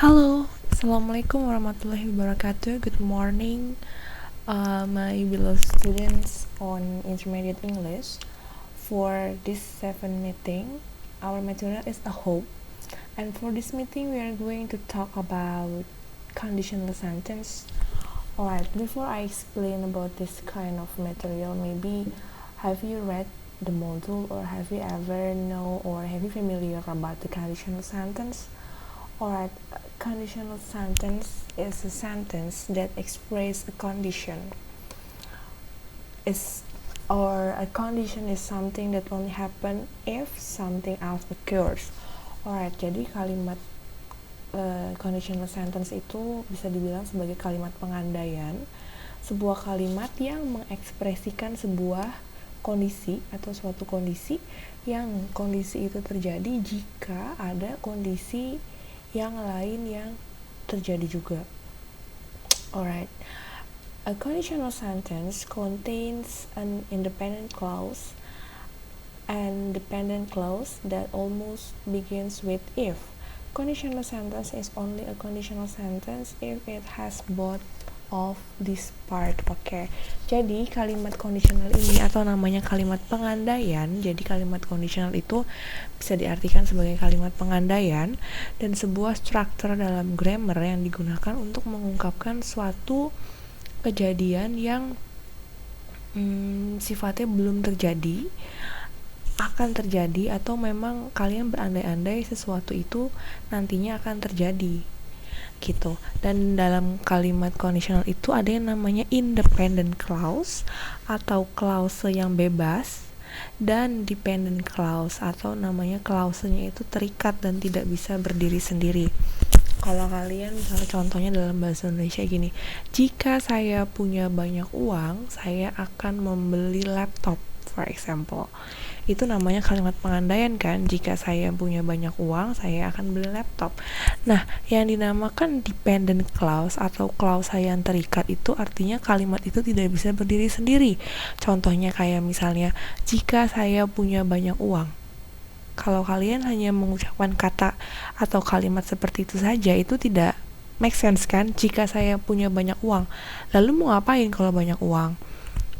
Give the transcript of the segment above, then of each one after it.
Halo, Assalamualaikum warahmatullahi wabarakatuh. Good morning, my beloved students on Intermediate English. For this 7 meeting, our material is a hope. And for this meeting, we are going to talk about conditional sentence. Alright, before I explain about this kind of material, maybe have you read the module, or have you ever know, or have you familiar about the conditional sentence? Alright, conditional sentence is a sentence that expresses a condition. A condition is something that only happen if something else occurs. Alright, jadi kalimat conditional sentence itu bisa dibilang sebagai kalimat pengandaian, sebuah kalimat yang mengekspresikan sebuah kondisi atau suatu kondisi yang kondisi itu terjadi jika ada kondisi yang lain yang terjadi juga. Alright, a conditional sentence contains an independent clause and dependent clause that almost begins with if. Conditional sentence is only a conditional sentence if it has both of this part. Oke. Jadi kalimat conditional ini atau namanya kalimat pengandaian. Jadi kalimat conditional itu bisa diartikan sebagai kalimat pengandaian dan sebuah struktur dalam grammar yang digunakan untuk mengungkapkan suatu kejadian yang sifatnya belum terjadi, akan terjadi, atau memang kalian berandai-andai sesuatu itu nantinya akan terjadi gitu. Dan dalam kalimat conditional itu ada yang namanya independent clause atau clause yang bebas, dan dependent clause atau namanya clause-nya itu terikat dan tidak bisa berdiri sendiri. Kalau kalian misalnya contohnya dalam bahasa Indonesia gini, jika saya punya banyak uang, saya akan membeli laptop, for example. Itu namanya kalimat pengandaian kan, jika saya punya banyak uang, saya akan beli laptop. Nah, yang dinamakan dependent clause atau klausa yang terikat itu artinya kalimat itu tidak bisa berdiri sendiri. Contohnya kayak misalnya, jika saya punya banyak uang. Kalau kalian hanya mengucapkan kata atau kalimat seperti itu saja, itu tidak make sense kan? Jika saya punya banyak uang, lalu mau ngapain kalau banyak uang?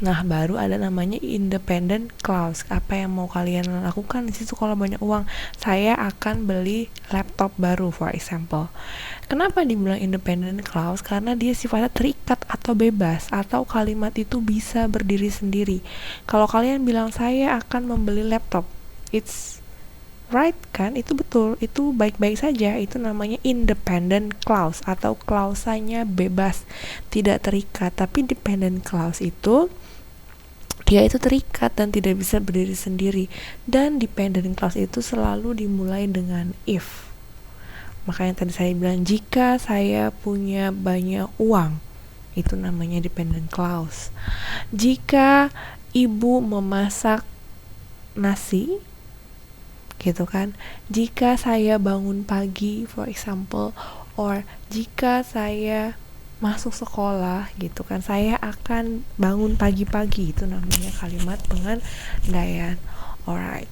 Nah, baru ada namanya independent clause. Apa yang mau kalian lakukan di situ kalau banyak uang? Saya akan beli laptop baru, for example. Kenapa dibilang independent clause? Karena dia sifatnya terikat atau bebas, atau kalimat itu bisa berdiri sendiri. Kalau kalian bilang saya akan membeli laptop, it's right kan? Itu betul, itu baik-baik saja. Itu namanya independent clause atau klausanya bebas, tidak terikat. Tapi dependent clause itu dia itu terikat dan tidak bisa berdiri sendiri, dan dependent clause itu selalu dimulai dengan if. Makanya tadi saya bilang jika saya punya banyak uang, itu namanya dependent clause. Jika ibu memasak nasi, gitu kan, jika saya bangun pagi, for example, or jika saya masuk sekolah, gitu kan, saya akan bangun pagi-pagi, itu namanya kalimat pengandaian. Alright,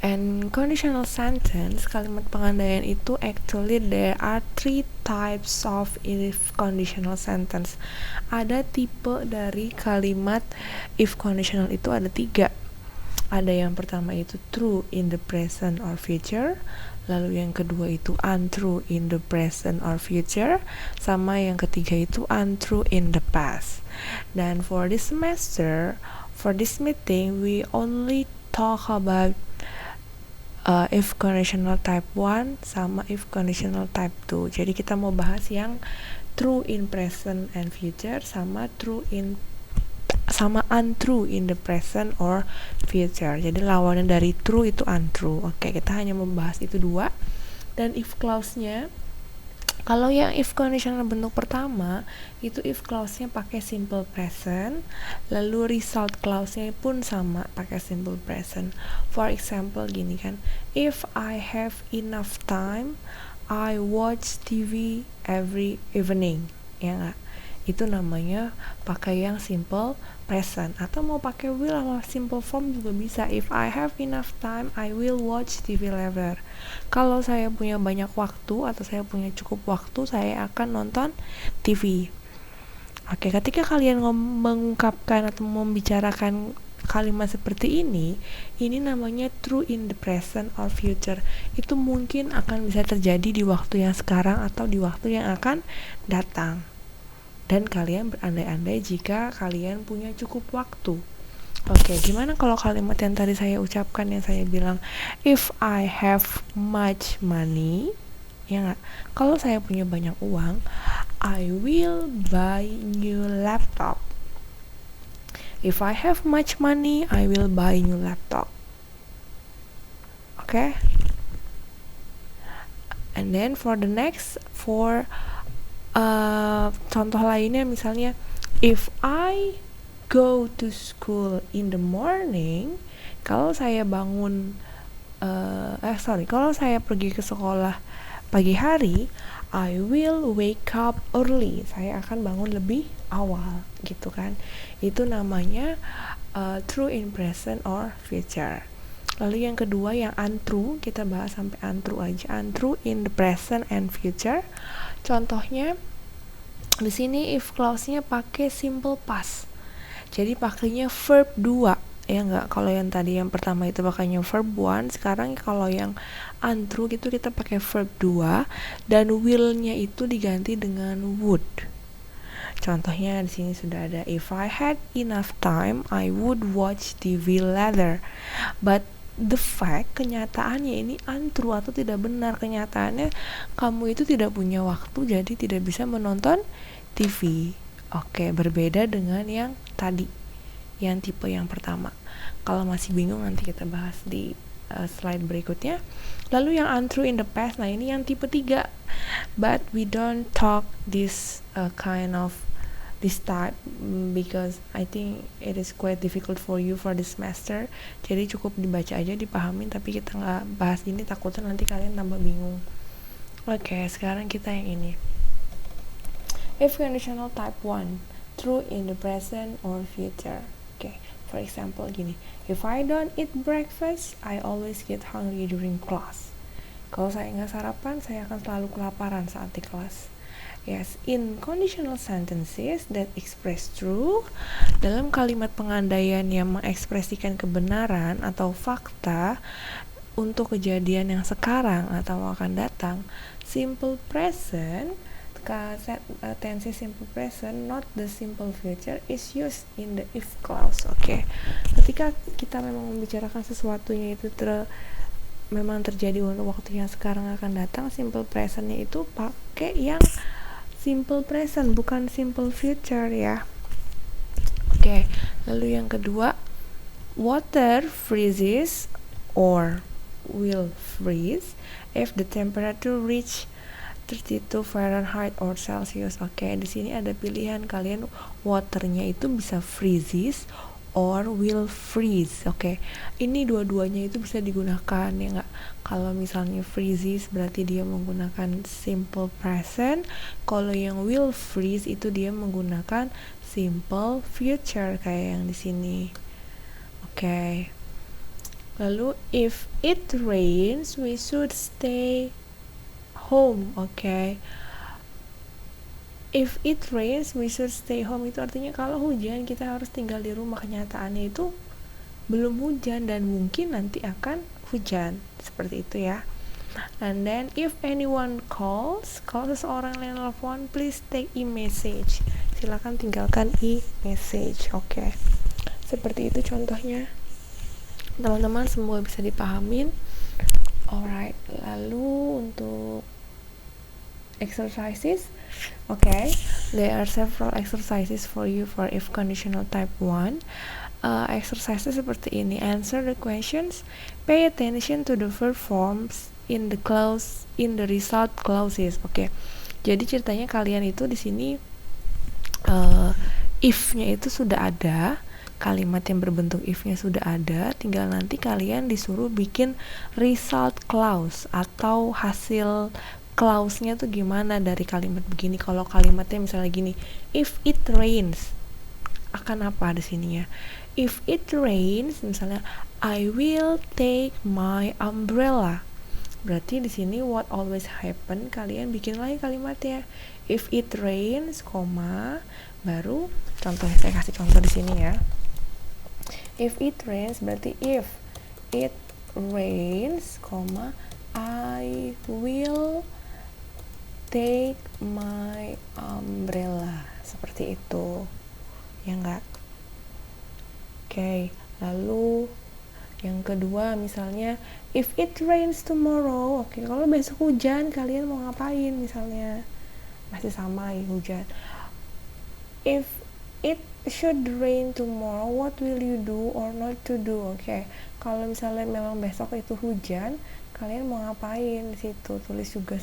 and conditional sentence, kalimat pengandaian itu actually there are 3 types of if conditional sentence. Ada tipe dari kalimat if conditional itu ada 3. Ada yang pertama itu true in the present or future, lalu yang kedua itu untrue in the present or future, sama yang ketiga itu untrue in the past. Dan for this semester, for this meeting, we only talk about if conditional type 1 sama if conditional type 2. Jadi kita mau bahas yang true in present and future sama untrue in the present or future. Jadi lawannya dari true itu untrue. Oke, kita hanya membahas itu 2. Dan if clause-nya, kalau yang if conditional bentuk pertama, itu if clause-nya pakai simple present, lalu result clause-nya pun sama pakai simple present. For example gini kan, if I have enough time, I watch TV every evening. Ya nggak? Itu namanya pakai yang simple present, atau mau pakai will sama simple form juga bisa. If I have enough time, I will watch TV later. Kalau saya punya banyak waktu atau saya punya cukup waktu, saya akan nonton TV. Oke, ketika kalian mengungkapkan atau membicarakan kalimat seperti ini namanya true in the present or future. Itu mungkin akan bisa terjadi di waktu yang sekarang atau di waktu yang akan datang. Dan kalian berandai-andai jika kalian punya cukup waktu. Oke, gimana kalau kalimat yang tadi saya ucapkan, yang saya bilang if I have much money, ya nggak? Kalau saya punya banyak uang, I will buy new laptop. If I have much money, I will buy new laptop. Okay? And then for the next, contoh lainnya misalnya, if I go to school in the morning, kalau saya bangun, kalau saya pergi ke sekolah pagi hari, I will wake up early. Saya akan bangun lebih awal, gitu kan. Itu namanya true in present or future. Lalu yang kedua, yang untrue, kita bahas sampai untrue aja. Untrue in the present and future. Contohnya di sini if clause-nya pakai simple past. Jadi pakainya verb 2. Ya enggak, kalau yang tadi yang pertama itu pakainya verb 1, sekarang kalau yang untrue gitu kita pakai verb 2 dan will-nya itu diganti dengan would. Contohnya di sini sudah ada, if I had enough time I would watch TV later. But the fact, kenyataannya ini untrue atau tidak benar. Kenyataannya kamu itu tidak punya waktu, jadi tidak bisa menonton TV. Oke, berbeda dengan yang tadi, yang tipe yang pertama. Kalau masih bingung nanti kita bahas di slide berikutnya. Lalu yang untrue in the past, nah ini yang tipe 3. But we don't talk this type because I think it is quite difficult for you for this semester. Jadi cukup dibaca aja, dipahamin, tapi kita nggak bahas ini, takutnya nanti kalian tambah bingung. Oke, sekarang kita yang ini. If conditional type 1, true in the present or future. Okay, for example gini, if I don't eat breakfast, I always get hungry during class. Kalau saya nggak sarapan, saya akan selalu kelaparan saat di kelas. Yes, in conditional sentences that express true, dalam kalimat pengandaian yang mengekspresikan kebenaran atau fakta untuk kejadian yang sekarang atau akan datang, simple present, tense simple present, not the simple future, is used in the if clause. Oke. Ketika kita memang membicarakan sesuatunya itu memang terjadi untuk waktu yang sekarang akan datang, simple presentnya itu pakai yang simple present, bukan simple future ya. Oke. Lalu yang kedua, water freezes or will freeze if the temperature reach 32 Fahrenheit or Celsius. Oke, di sini ada pilihan kalian, waternya itu bisa freezes or will freeze. Oke, ini dua-duanya itu bisa digunakan ya nggak? Kalau misalnya freezes berarti dia menggunakan simple present. Kalau yang will freeze itu dia menggunakan simple future kayak yang di sini. Oke. Lalu if it rains, we should stay home. Oke. If it rains, we should stay home. Itu artinya kalau hujan kita harus tinggal di rumah. Kenyataannya itu belum hujan dan mungkin nanti akan hujan. Seperti itu ya. And then if anyone calls, kalau seseorang yang telepon, please take e-message. Silakan tinggalkan e-message. Oke. Seperti itu contohnya. Teman-teman semua bisa dipahamin. Alright, lalu untuk exercises, okay, there are several exercises for you for if conditional type 1. Exercises seperti ini: answer the questions, pay attention to the verb forms in the result clauses. Oke, jadi ceritanya kalian itu di sini if-nya itu sudah ada, kalimat yang berbentuk if-nya sudah ada, tinggal nanti kalian disuruh bikin result clause atau hasil clause-nya tuh gimana dari kalimat begini. Kalau kalimatnya misalnya gini, if it rains, akan apa di sini ya? If it rains, misalnya I will take my umbrella. Berarti di sini what always happen, kalian bikin lagi kalimatnya. If it rains, koma, baru contohnya saya kasih contoh di sini ya. If it rains berarti if it rains, koma, I will take my umbrella. Seperti itu. Ya enggak? Oke, lalu yang kedua misalnya if it rains tomorrow. Oke, kalau besok hujan kalian mau ngapain misalnya? Masih sama ya, hujan. If it should rain tomorrow, what will you do or not to do? Oke, kalau misalnya memang besok itu hujan, kalian mau ngapain di situ? Tulis juga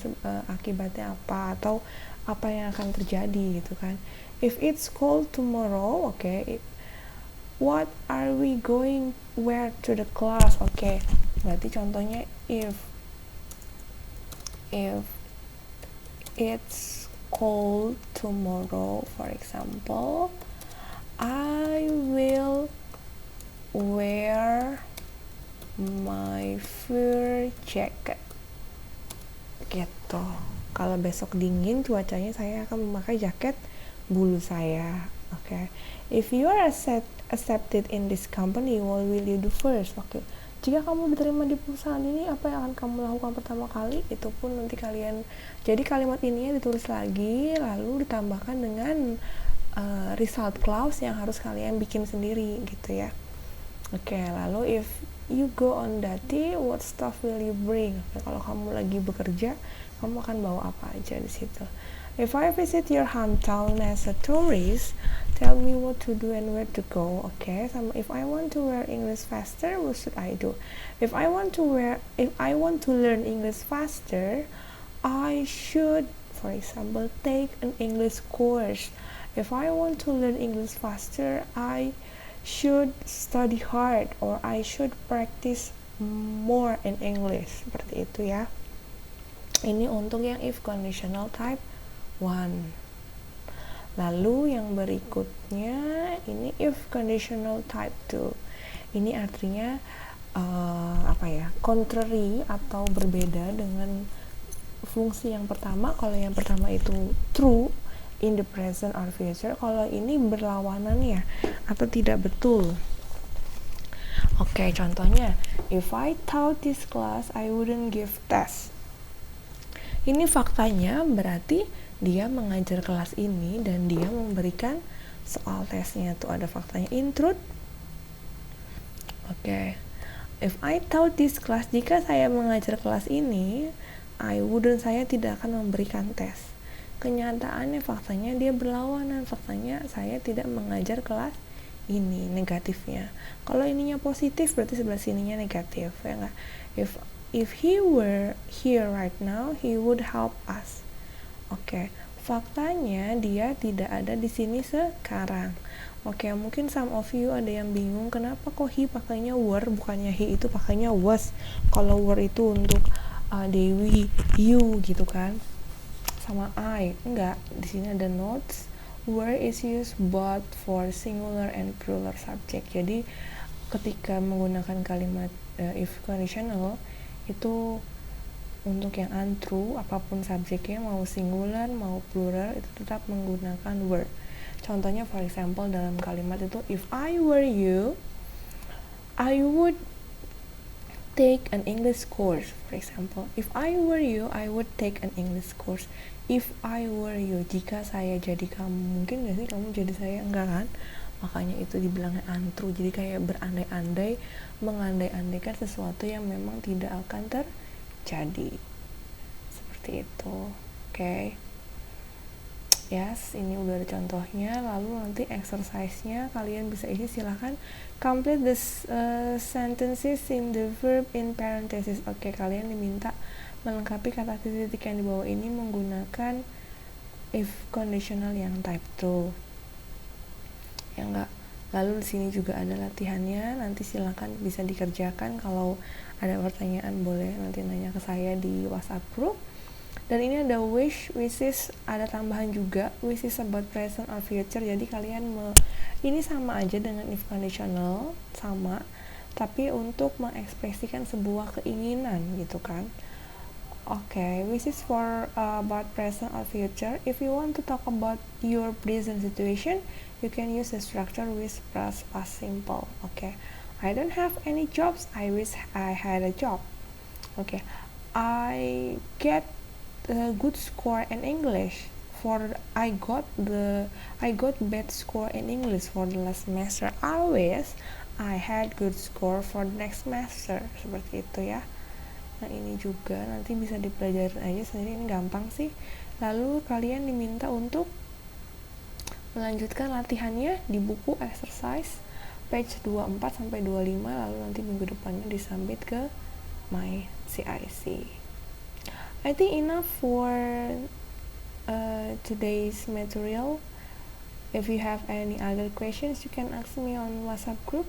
akibatnya apa atau apa yang akan terjadi gitu kan. If it's cold tomorrow, what are we going wear to the class? Oke, berarti contohnya if it's cold tomorrow, for example, I will wear my fur jacket. Gitu. Kalau besok dingin cuacanya, saya akan memakai jaket bulu saya. If you are accepted in this company, what will you do first? Jika kamu diterima di perusahaan ini, apa yang akan kamu lakukan pertama kali? Itu pun nanti kalian, jadi kalimat ini ditulis lagi, lalu ditambahkan dengan result clause yang harus kalian bikin sendiri gitu ya. Lalu if you go on duty, what stuff will you bring? Kalau kamu lagi bekerja, kamu akan bawa apa aja di situ. If I visit your hometown as a tourist, tell me what to do and where to go. Sama if I want to learn English faster, what should I do? If I want to learn English faster, I should, for example, take an English course. If I want to learn English faster, I should study hard or I should practice more in English. Seperti itu ya. Ini untuk yang if conditional type 1. Lalu yang berikutnya ini if conditional type 2. Ini artinya contrary atau berbeda dengan fungsi yang pertama. Kalau yang pertama itu true in the present or future, kalau ini berlawanan ya, atau tidak betul. Contohnya if I taught this class, I wouldn't give test. Ini faktanya berarti dia mengajar kelas ini dan dia memberikan soal tesnya. Tuh ada faktanya in truth. If I taught this class, jika saya mengajar kelas ini, saya tidak akan memberikan tes. Kenyataannya faktanya dia berlawanan, faktanya saya tidak mengajar kelas ini, negatifnya. Kalau ininya positif berarti sebelah sininya negatif, ya enggak? If he were here right now, he would help us. Faktanya dia tidak ada di sini sekarang. Mungkin some of you ada yang bingung kenapa kok he pakainya were, bukannya he itu pakainya was. Kalau were itu untuk Dewi, you gitu kan, sama I. Enggak, di sini ada notes. Were is used both for singular and plural subject. Jadi ketika menggunakan kalimat if conditional itu untuk yang untrue, apapun subjeknya, mau singular mau plural, itu tetap menggunakan were. Contohnya for example dalam kalimat itu, if I were you, I would take an English course. For example, if I were you, I would take an English course. If I were you, jika saya jadi kamu, mungkin gak sih kamu jadi saya? Enggak kan? Makanya itu dibilangnya untrue. Jadi kayak berandai-andai, mengandai-andaikan sesuatu yang memang tidak akan terjadi. Seperti itu. Yes, ini udah ada contohnya. Lalu nanti exercise-nya kalian bisa isi, silahkan complete the sentences in the verb in parenthesis. Kalian diminta melengkapi kata titik yang di bawah ini menggunakan if conditional yang type 2. Ya enggak? Lalu di sini juga ada latihannya, nanti silakan bisa dikerjakan. Kalau ada pertanyaan boleh nanti nanya ke saya di WhatsApp group. Dan ini ada wishes ada tambahan juga, wishes about present or future. Jadi kalian ini sama aja dengan if conditional, sama, tapi untuk mengekspresikan sebuah keinginan gitu kan. Okay, wishes for about present or future. If you want to talk about your present situation, you can use the structure with past simple. Okay, I don't have any jobs. I wish I had a job. Okay, I get a good score in English. I got bad score in English for the last semester. I wish I had good score for the next semester. Seperti itu ya. Nah ini juga nanti bisa dipelajari aja sendiri, ini gampang sih. Lalu kalian diminta untuk melanjutkan latihannya di buku exercise page 24 sampai 25, lalu nanti minggu depannya disubmit ke my CIC. I think enough for today's material. If you have any other questions, you can ask me on WhatsApp group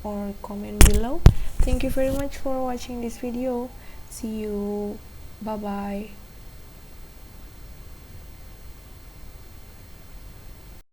or comment below. Thank you very much for watching this video. See you. Bye bye.